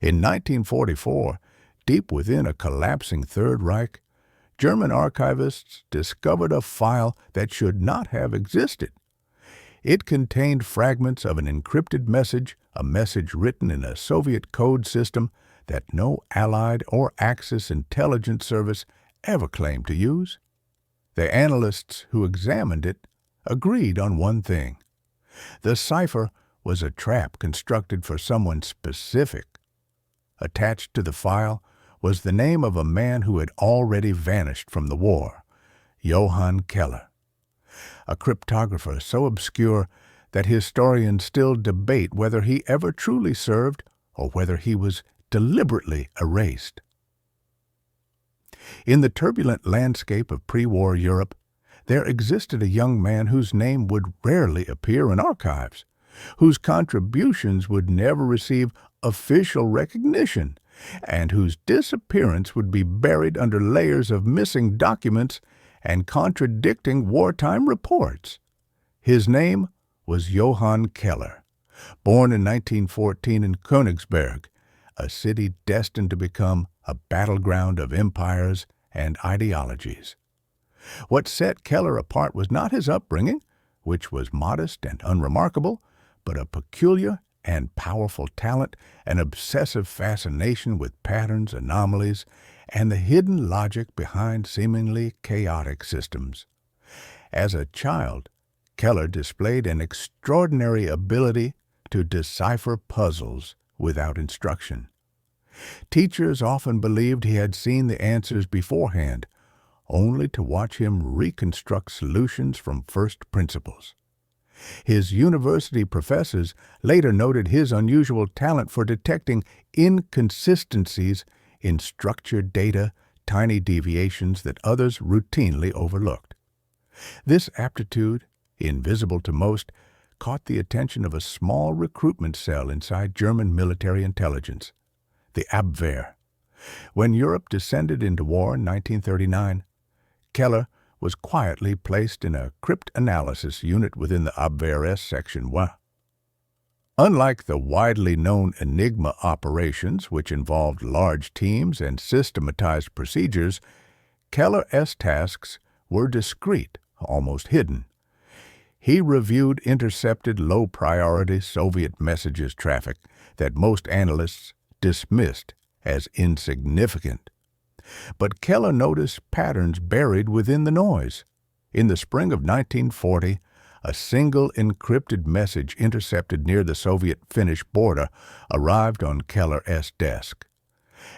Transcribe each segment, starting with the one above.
In 1944, deep within a collapsing Third Reich, German archivists discovered a file that should not have existed. It contained fragments of an encrypted message, a message written in a Soviet code system that no Allied or Axis intelligence service ever claimed to use. The analysts who examined it agreed on one thing. The cipher was a trap constructed for someone specific. Attached to the file was the name of a man who had already vanished from the war, Johann Keller, a cryptographer so obscure that historians still debate whether he ever truly served or whether he was deliberately erased. In the turbulent landscape of pre-war Europe, there existed a young man whose name would rarely appear in archives, whose contributions would never receive official recognition, and whose disappearance would be buried under layers of missing documents and contradicting wartime reports. His name was Johann Keller, born in 1914 in Königsberg, a city destined to become a battleground of empires and ideologies. What set Keller apart was not his upbringing, which was modest and unremarkable, but a peculiar and powerful talent, an obsessive fascination with patterns, anomalies, and the hidden logic behind seemingly chaotic systems. As a child, Keller displayed an extraordinary ability to decipher puzzles without instruction. Teachers often believed he had seen the answers beforehand, only to watch him reconstruct solutions from first principles. His university professors later noted his unusual talent for detecting inconsistencies in structured data, tiny deviations that others routinely overlooked. This aptitude, invisible to most, caught the attention of a small recruitment cell inside German military intelligence, the Abwehr. When Europe descended into war in 1939, Keller was quietly placed in a cryptanalysis unit within the Abwehr Section WWII. Unlike the widely known Enigma operations, which involved large teams and systematized procedures, Keller's tasks were discreet, almost hidden. He reviewed intercepted low-priority Soviet messages traffic that most analysts dismissed as insignificant. But Keller noticed patterns buried within the noise. In the spring of 1940, a single encrypted message intercepted near the Soviet-Finnish border arrived on Keller's desk.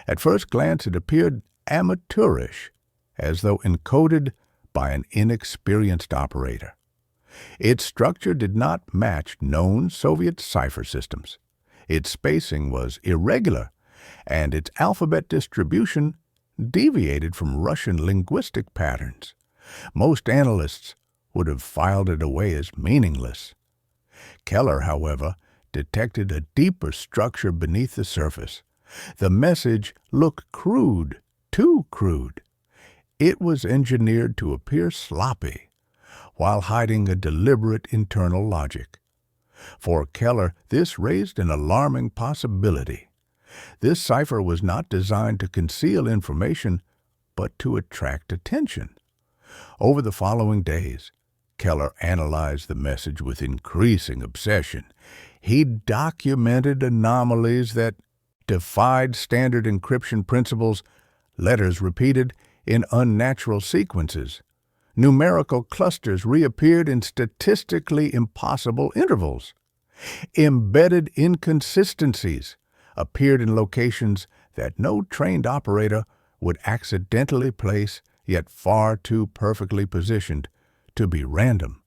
At first glance, it appeared amateurish, as though encoded by an inexperienced operator. Its structure did not match known Soviet cipher systems. Its spacing was irregular, and its alphabet distribution deviated from Russian linguistic patterns. Most analysts would have filed it away as meaningless. Keller, however, detected a deeper structure beneath the surface. The message looked crude, too crude. It was engineered to appear sloppy, while hiding a deliberate internal logic. For Keller, this raised an alarming possibility. This cipher was not designed to conceal information, but to attract attention. Over the following days, Keller analyzed the message with increasing obsession. He documented anomalies that defied standard encryption principles, letters repeated in unnatural sequences. Numerical clusters reappeared in statistically impossible intervals. Embedded inconsistencies appeared in locations that no trained operator would accidentally place, yet far too perfectly positioned to be random.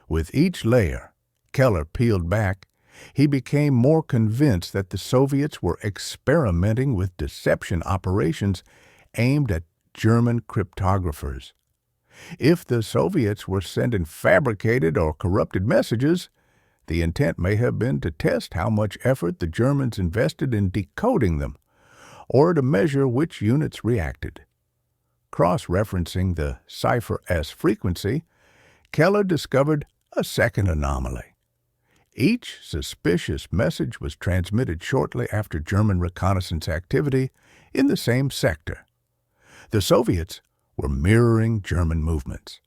With each layer Keller peeled back, he became more convinced that the Soviets were experimenting with deception operations aimed at German cryptographers. If the Soviets were sending fabricated or corrupted messages, the intent may have been to test how much effort the Germans invested in decoding them, or to measure which units reacted. Cross-referencing the cipher's frequency, Keller discovered a second anomaly. Each suspicious message was transmitted shortly after German reconnaissance activity in the same sector. The Soviets were mirroring German movements.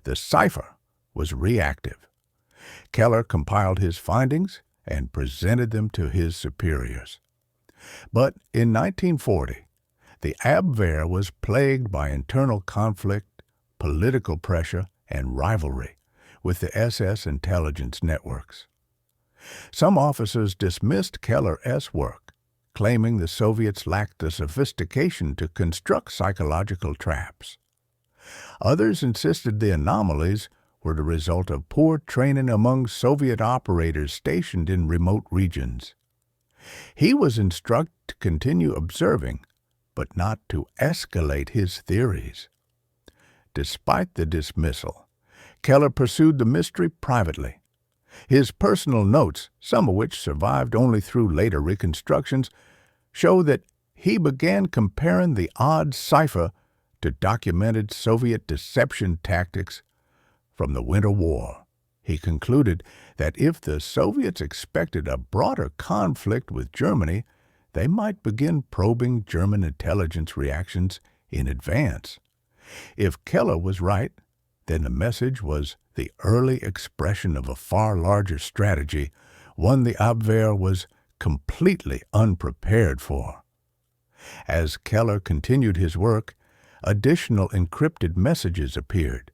The cipher was reactive. Keller compiled his findings and presented them to his superiors. But in 1940, the Abwehr was plagued by internal conflict, political pressure, and rivalry with the SS intelligence networks. Some officers dismissed Keller's work, claiming the Soviets lacked the sophistication to construct psychological traps. Others insisted the anomalies were the result of poor training among Soviet operators stationed in remote regions. He was instructed to continue observing, but not to escalate his theories. Despite the dismissal, Keller pursued the mystery privately. His personal notes, some of which survived only through later reconstructions, show that he began comparing the odd cipher to documented Soviet deception tactics from the Winter War. He concluded that if the Soviets expected a broader conflict with Germany, they might begin probing German intelligence reactions in advance. If Keller was right, then the message was the early expression of a far larger strategy, one the Abwehr was completely unprepared for. As Keller continued his work, additional encrypted messages appeared.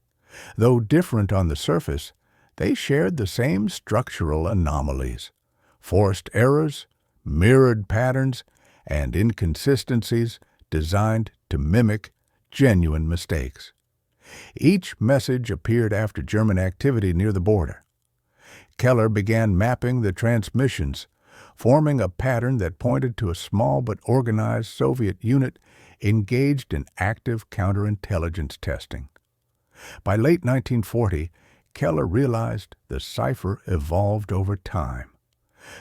Though different on the surface, they shared the same structural anomalies: forced errors, mirrored patterns, and inconsistencies designed to mimic genuine mistakes. Each message appeared after German activity near the border. Keller began mapping the transmissions, forming a pattern that pointed to a small but organized Soviet unit engaged in active counterintelligence testing. By late 1940, Keller realized the cipher evolved over time.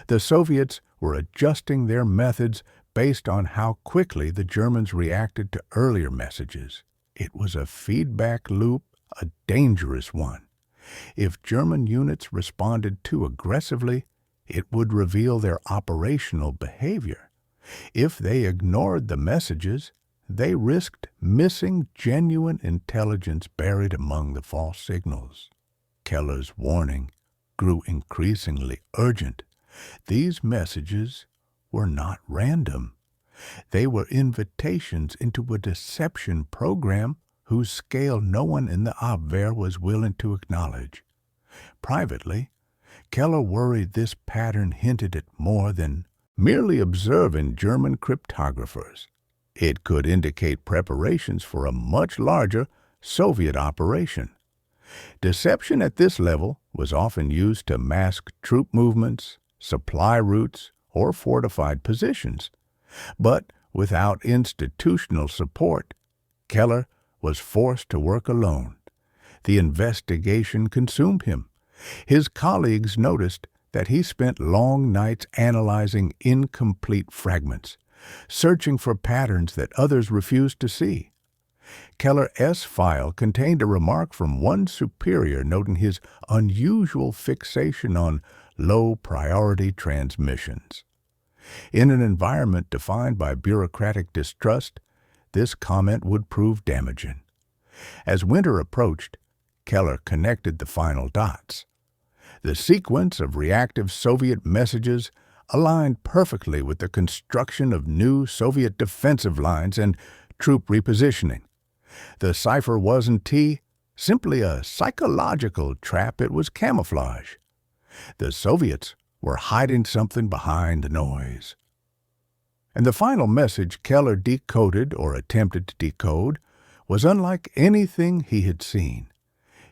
The Soviets were adjusting their methods based on how quickly the Germans reacted to earlier messages. It was a feedback loop, a dangerous one. If German units responded too aggressively, it would reveal their operational behavior. If they ignored the messages, they risked missing genuine intelligence buried among the false signals. Keller's warning grew increasingly urgent. These messages were not random. They were invitations into a deception program whose scale no one in the Abwehr was willing to acknowledge. Privately, Keller worried this pattern hinted at more than merely observing German cryptographers. It could indicate preparations for a much larger Soviet operation. Deception at this level was often used to mask troop movements, supply routes, or fortified positions. But without institutional support, Keller was forced to work alone. The investigation consumed him. His colleagues noticed that he spent long nights analyzing incomplete fragments, searching for patterns that others refused to see. Keller's file contained a remark from one superior noting his unusual fixation on low-priority transmissions. In an environment defined by bureaucratic distrust, this comment would prove damaging. As winter approached, Keller connected the final dots. The sequence of reactive Soviet messages aligned perfectly with the construction of new Soviet defensive lines and troop repositioning. The cipher wasn't simply a psychological trap, it was camouflage. The Soviets were hiding something behind the noise. And the final message Keller decoded or attempted to decode was unlike anything he had seen.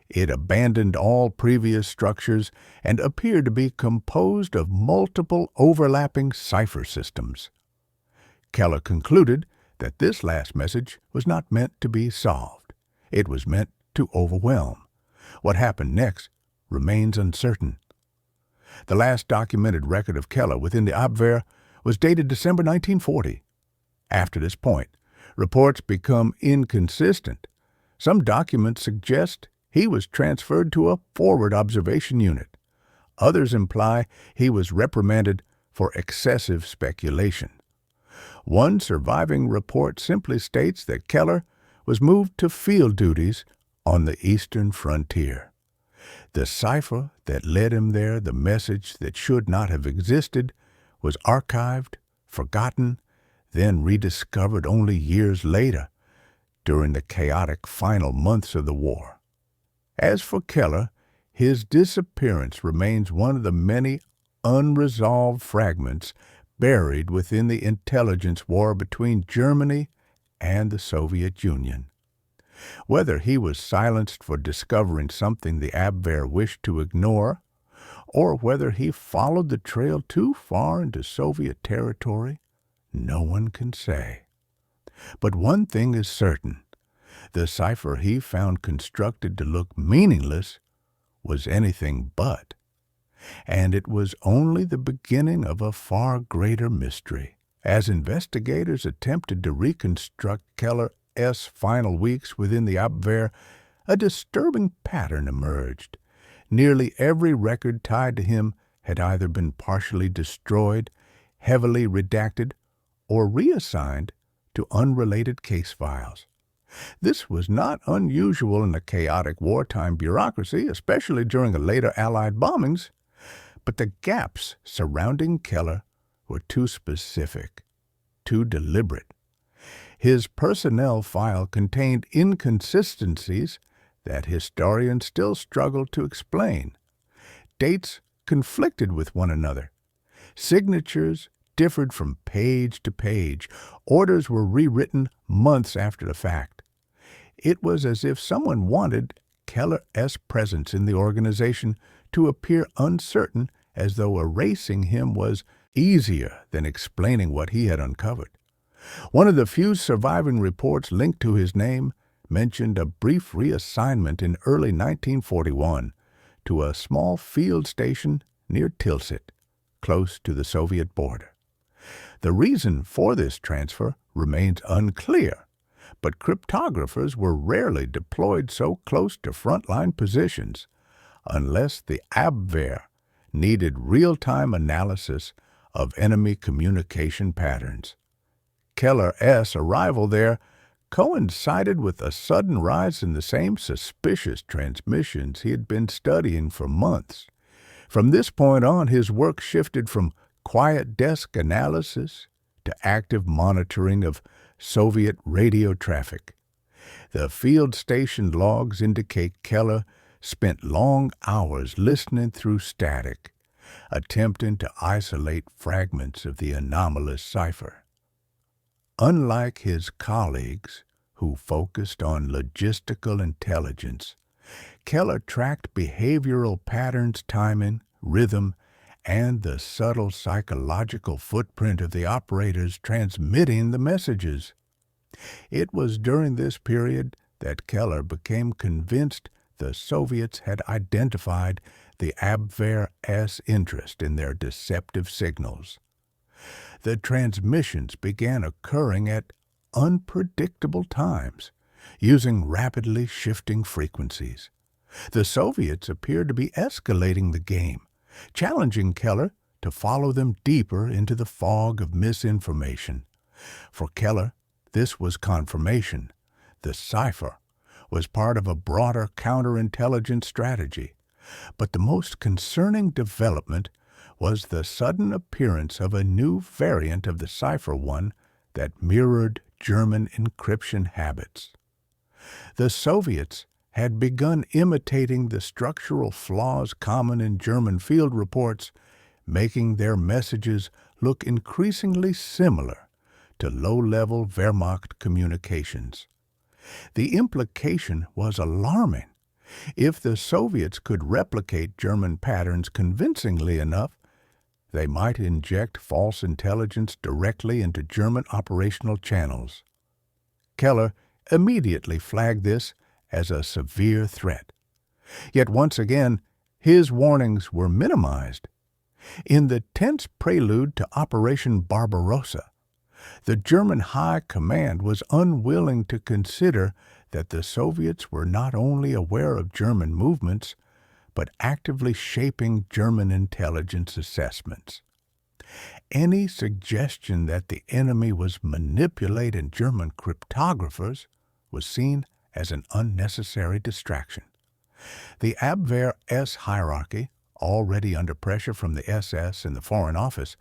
It abandoned all previous structures and appeared to be composed of multiple overlapping cipher systems. Keller concluded that this last message was not meant to be solved. It was meant to overwhelm. What happened next remains uncertain. The last documented record of Keller within the Abwehr was dated December 1940. After this point, reports become inconsistent. Some documents suggest he was transferred to a forward observation unit. Others imply he was reprimanded for excessive speculation. One surviving report simply states that Keller was moved to field duties on the eastern frontier. The cipher that led him there, the message that should not have existed, was archived, forgotten, then rediscovered only years later during the chaotic final months of the war. As for Keller, his disappearance remains one of the many unresolved fragments buried within the intelligence war between Germany and the Soviet Union. Whether he was silenced for discovering something the Abwehr wished to ignore, or whether he followed the trail too far into Soviet territory, no one can say. But one thing is certain: the cipher he found constructed to look meaningless was anything but. And it was only the beginning of a far greater mystery. As investigators attempted to reconstruct Keller's final weeks within the Abwehr, a disturbing pattern emerged. Nearly every record tied to him had either been partially destroyed, heavily redacted, or reassigned to unrelated case files. This was not unusual in a chaotic wartime bureaucracy, especially during later Allied bombings, but the gaps surrounding Keller were too specific, too deliberate. His personnel file contained inconsistencies that historians still struggle to explain. Dates conflicted with one another. Signatures differed from page to page. Orders were rewritten months after the fact. It was as if someone wanted Keller's presence in the organization to appear uncertain, as though erasing him was easier than explaining what he had uncovered. One of the few surviving reports linked to his name mentioned a brief reassignment in early 1941 to a small field station near Tilsit, close to the Soviet border. The reason for this transfer remains unclear, but cryptographers were rarely deployed so close to frontline positions, unless the Abwehr needed real-time analysis of enemy communication patterns. Keller's arrival there coincided with a sudden rise in the same suspicious transmissions he had been studying for months. From this point on, his work shifted from quiet desk analysis to active monitoring of Soviet radio traffic. The field station logs indicate Keller spent long hours listening through static, attempting to isolate fragments of the anomalous cipher. Unlike his colleagues, who focused on logistical intelligence, Keller tracked behavioral patterns, timing, rhythm, and the subtle psychological footprint of the operators transmitting the messages. It was during this period that Keller became convinced the Soviets had identified the Abwehr's interest in their deceptive signals. The transmissions began occurring at unpredictable times, using rapidly shifting frequencies. The Soviets appeared to be escalating the game, challenging Keller to follow them deeper into the fog of misinformation. For Keller, this was confirmation. The cipher was part of a broader counterintelligence strategy. But the most concerning development was the sudden appearance of a new variant of the cipher one that mirrored German encryption habits. The Soviets had begun imitating the structural flaws common in German field reports, making their messages look increasingly similar to low-level Wehrmacht communications. The implication was alarming. If the Soviets could replicate German patterns convincingly enough, they might inject false intelligence directly into German operational channels. Keller immediately flagged this as a severe threat. Yet once again, his warnings were minimized. In the tense prelude to Operation Barbarossa, the German High Command was unwilling to consider that the Soviets were not only aware of German movements, but actively shaping German intelligence assessments. Any suggestion that the enemy was manipulating German cryptographers was seen as an unnecessary distraction. The Abwehr S hierarchy, already under pressure from the SS and the Foreign Office,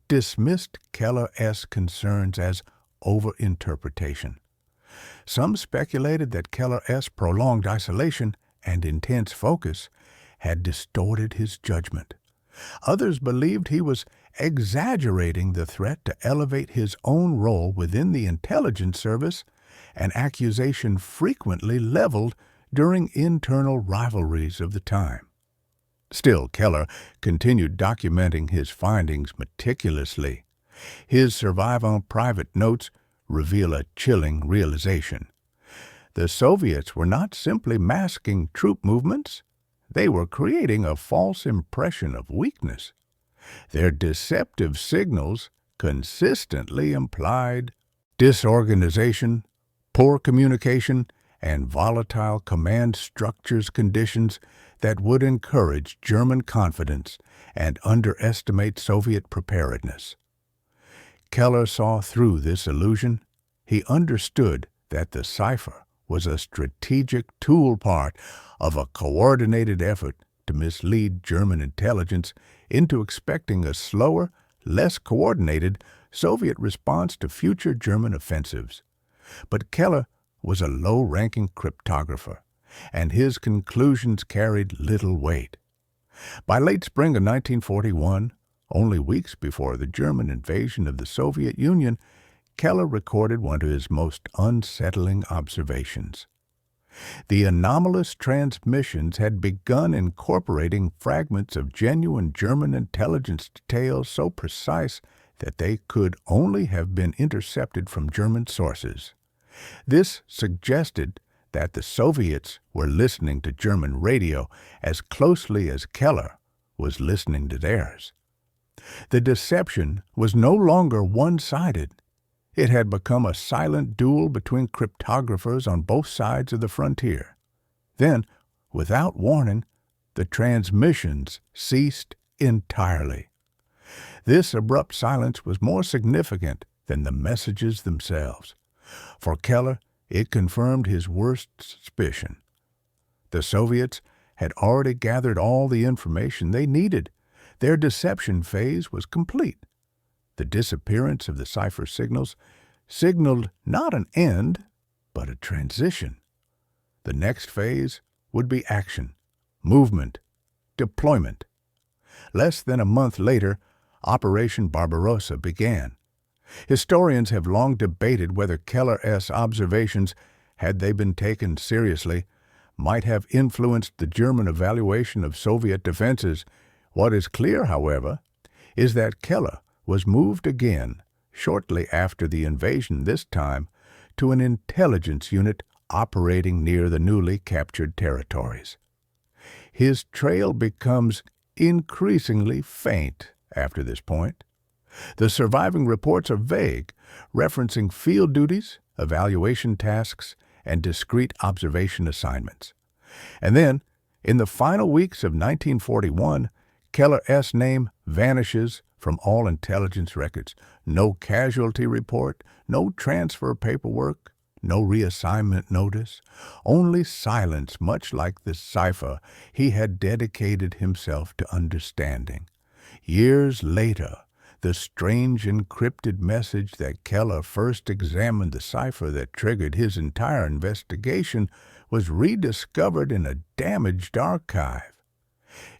dismissed Keller S concerns as overinterpretation. Some speculated that Keller S prolonged isolation and intense focus had distorted his judgment. Others believed he was exaggerating the threat to elevate his own role within the intelligence service, an accusation frequently leveled during internal rivalries of the time. Still, Keller continued documenting his findings meticulously. His survivant private notes reveal a chilling realization. The Soviets were not simply masking troop movements, they were creating a false impression of weakness. Their deceptive signals consistently implied disorganization, poor communication, and volatile command structures conditions that would encourage German confidence and underestimate Soviet preparedness. Keller saw through this illusion. He understood that the cipher was a strategic tool part of a coordinated effort to mislead German intelligence into expecting a slower, less coordinated Soviet response to future German offensives. But Keller was a low-ranking cryptographer, and his conclusions carried little weight. By late spring of 1941, only weeks before the German invasion of the Soviet Union, Keller recorded one of his most unsettling observations. The anomalous transmissions had begun incorporating fragments of genuine German intelligence details so precise that they could only have been intercepted from German sources. This suggested that the Soviets were listening to German radio as closely as Keller was listening to theirs. The deception was no longer one-sided. It had become a silent duel between cryptographers on both sides of the frontier. Then, without warning, the transmissions ceased entirely. This abrupt silence was more significant than the messages themselves. For Keller, it confirmed his worst suspicion. The Soviets had already gathered all the information they needed. Their deception phase was complete. The disappearance of the cipher signals signaled not an end, but a transition. The next phase would be action, movement, deployment. Less than a month later, Operation Barbarossa began. Historians have long debated whether Keller S. observations, had they been taken seriously, might have influenced the German evaluation of Soviet defenses. What is clear, however, is that Keller was moved again, shortly after the invasion this time, to an intelligence unit operating near the newly captured territories. His trail becomes increasingly faint after this point. The surviving reports are vague, referencing field duties, evaluation tasks, and discrete observation assignments. And then, in the final weeks of 1941, Keller S. name vanishes from all intelligence records. No casualty report, no transfer paperwork, no reassignment notice, only silence, much like the cipher he had dedicated himself to understanding. Years later, the strange encrypted message that Keller first examined the cipher that triggered his entire investigation was rediscovered in a damaged archive.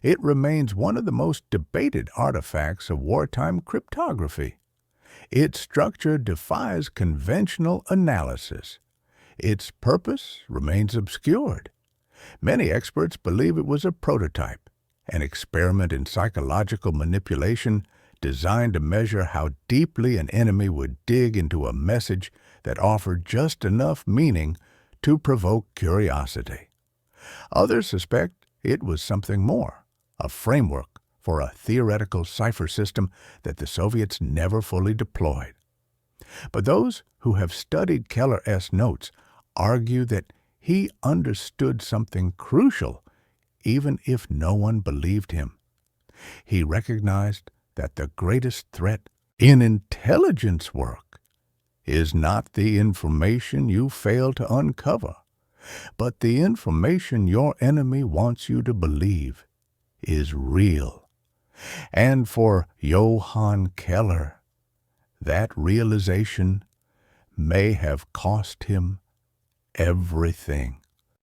It remains one of the most debated artifacts of wartime cryptography. Its structure defies conventional analysis. Its purpose remains obscured. Many experts believe it was a prototype, an experiment in psychological manipulation designed to measure how deeply an enemy would dig into a message that offered just enough meaning to provoke curiosity. Others suspect it was something more, a framework for a theoretical cipher system that the Soviets never fully deployed. But those who have studied Keller S. notes argue that he understood something crucial even if no one believed him. He recognized that the greatest threat in intelligence work is not the information you fail to uncover, but the information your enemy wants you to believe is real. And for Johann Keller, that realization may have cost him everything.